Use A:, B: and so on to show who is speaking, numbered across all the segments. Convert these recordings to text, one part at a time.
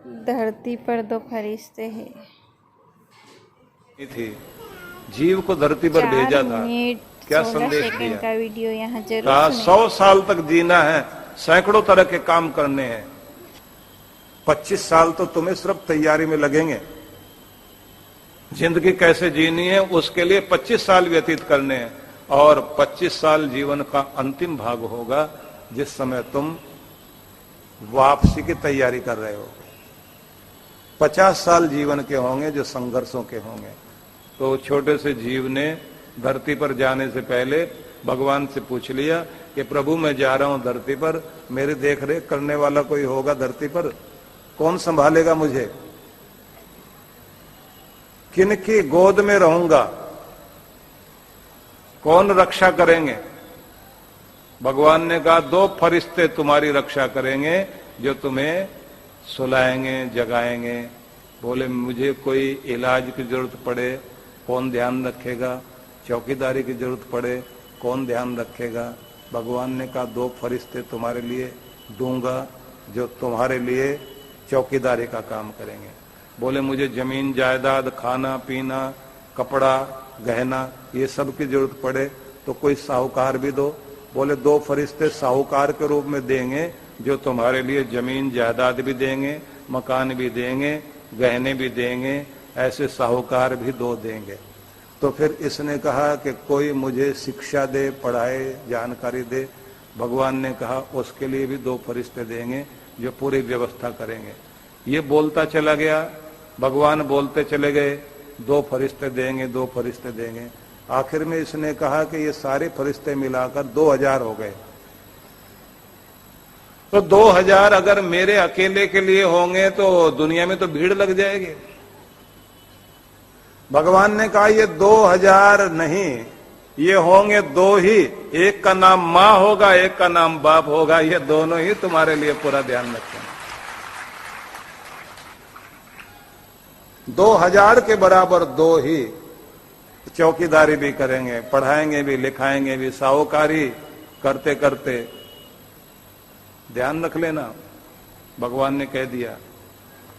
A: धरती पर दो फरिश्ते हैं।
B: थी जीव को धरती पर भेजा था।
A: 4 मिनट
B: क्या
A: 16
B: संदेश
A: सेकंड
B: दिया?
A: का वीडियो यहाँ जरूर
B: कहा
A: सुनें।
B: 100 साल तक जीना है, सैकड़ों तरह के काम करने हैं। 25 साल तो तुम्हें सिर्फ तैयारी में लगेंगे। जिंदगी कैसे जीनी है उसके लिए 25 साल व्यतीत करने हैं, और 25 साल जीवन का अंतिम भाग होगा जिस समय तुम वापसी की तैयारी कर रहे हो। 50 साल जीवन के होंगे जो संघर्षों के होंगे। तो छोटे से जीव ने धरती पर जाने से पहले भगवान से पूछ लिया कि प्रभु मैं जा रहा हूं धरती पर, मेरी देख रेख करने वाला कोई होगा धरती पर? कौन संभालेगा मुझे? किनकी गोद में रहूंगा? कौन रक्षा करेंगे? भगवान ने कहा 2 फरिश्ते तुम्हारी रक्षा करेंगे जो तुम्हें सुलाएंगे, जगाएंगे। बोले मुझे कोई इलाज की जरूरत पड़े कौन ध्यान रखेगा? चौकीदारी की जरूरत पड़े कौन ध्यान रखेगा? भगवान ने कहा 2 फरिश्ते तुम्हारे लिए दूंगा जो तुम्हारे लिए चौकीदारी का काम करेंगे। बोले मुझे जमीन जायदाद, खाना पीना, कपड़ा गहना ये सब की जरूरत पड़े तो कोई साहूकार भी दो। बोले 2 फरिश्ते साहूकार के रूप में देंगे जो तुम्हारे लिए जमीन जायदाद भी देंगे, मकान भी देंगे, गहने भी देंगे, ऐसे साहूकार भी 2 देंगे। तो फिर इसने कहा कि कोई मुझे शिक्षा दे, पढ़ाए, जानकारी दे। भगवान ने कहा उसके लिए भी 2 फरिश्ते देंगे जो पूरी व्यवस्था करेंगे। ये बोलता चला गया, भगवान बोलते चले गए 2 फरिश्ते देंगे, 2 फरिश्ते देंगे। आखिर में इसने कहा कि ये सारे फरिश्ते मिलाकर 2000 हो गए। तो 2000 अगर मेरे अकेले के लिए होंगे तो दुनिया में तो भीड़ लग जाएगी। भगवान ने कहा ये 2000 नहीं, ये होंगे 2 ही। एक का नाम मां होगा, एक का नाम बाप होगा। ये दोनों ही तुम्हारे लिए पूरा ध्यान रखेंगे। 2000 के बराबर 2 ही चौकीदारी भी करेंगे, पढ़ाएंगे भी, लिखाएंगे भी, साहूकारी करते करते। ध्यान रख लेना, भगवान ने कह दिया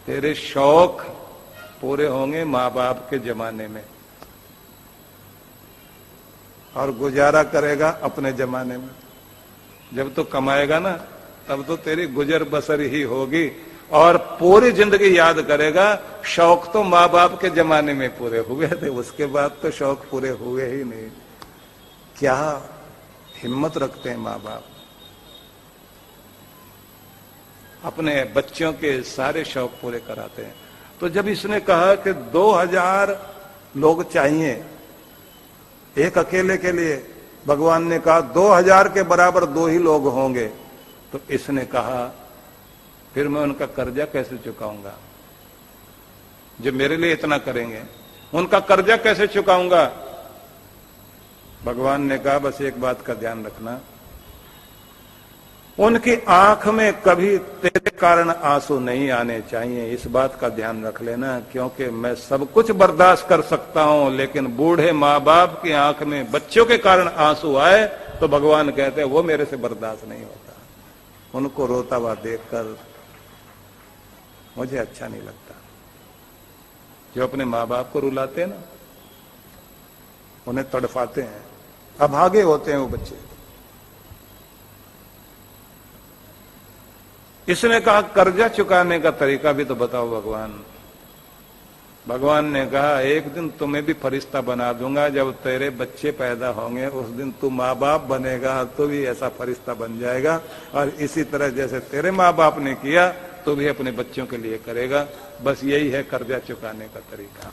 B: तेरे शौक पूरे होंगे माँ बाप के जमाने में, और गुजारा करेगा अपने जमाने में। जब तो कमाएगा ना तब तो तेरी गुजर बसर ही होगी, और पूरी जिंदगी याद करेगा शौक तो माँ बाप के जमाने में पूरे हुए थे, उसके बाद तो शौक पूरे हुए ही नहीं। क्या हिम्मत रखते हैं माँ बाप, अपने बच्चों के सारे शौक पूरे कराते हैं। तो जब इसने कहा कि 2000 लोग चाहिए एक अकेले के लिए, भगवान ने कहा 2000 के बराबर 2 ही लोग होंगे। तो इसने कहा फिर मैं उनका कर्जा कैसे चुकाऊंगा? जो मेरे लिए इतना करेंगे उनका कर्जा कैसे चुकाऊंगा? भगवान ने कहा बस एक बात का ध्यान रखना, उनकी आंख में कभी तेरे कारण आंसू नहीं आने चाहिए। इस बात का ध्यान रख लेना, क्योंकि मैं सब कुछ बर्दाश्त कर सकता हूं, लेकिन बूढ़े माँ बाप की आंख में बच्चों के कारण आंसू आए तो भगवान कहते हैं वो मेरे से बर्दाश्त नहीं होता। उनको रोता हुआ देखकर मुझे अच्छा नहीं लगता। जो अपने माँ बाप को रुलाते हैं ना, उन्हें तड़फाते हैं, अभागे होते हैं वो बच्चे। इसने कहा कर्जा चुकाने का तरीका भी तो बताओ भगवान। भगवान ने कहा एक दिन तुम्हें भी फरिश्ता बना दूंगा, जब तेरे बच्चे पैदा होंगे उस दिन तू माँ बाप बनेगा तो भी ऐसा फरिश्ता बन जाएगा, और इसी तरह जैसे तेरे माँ बाप ने किया तो भी अपने बच्चों के लिए करेगा। बस यही है कर्जा चुकाने का तरीका।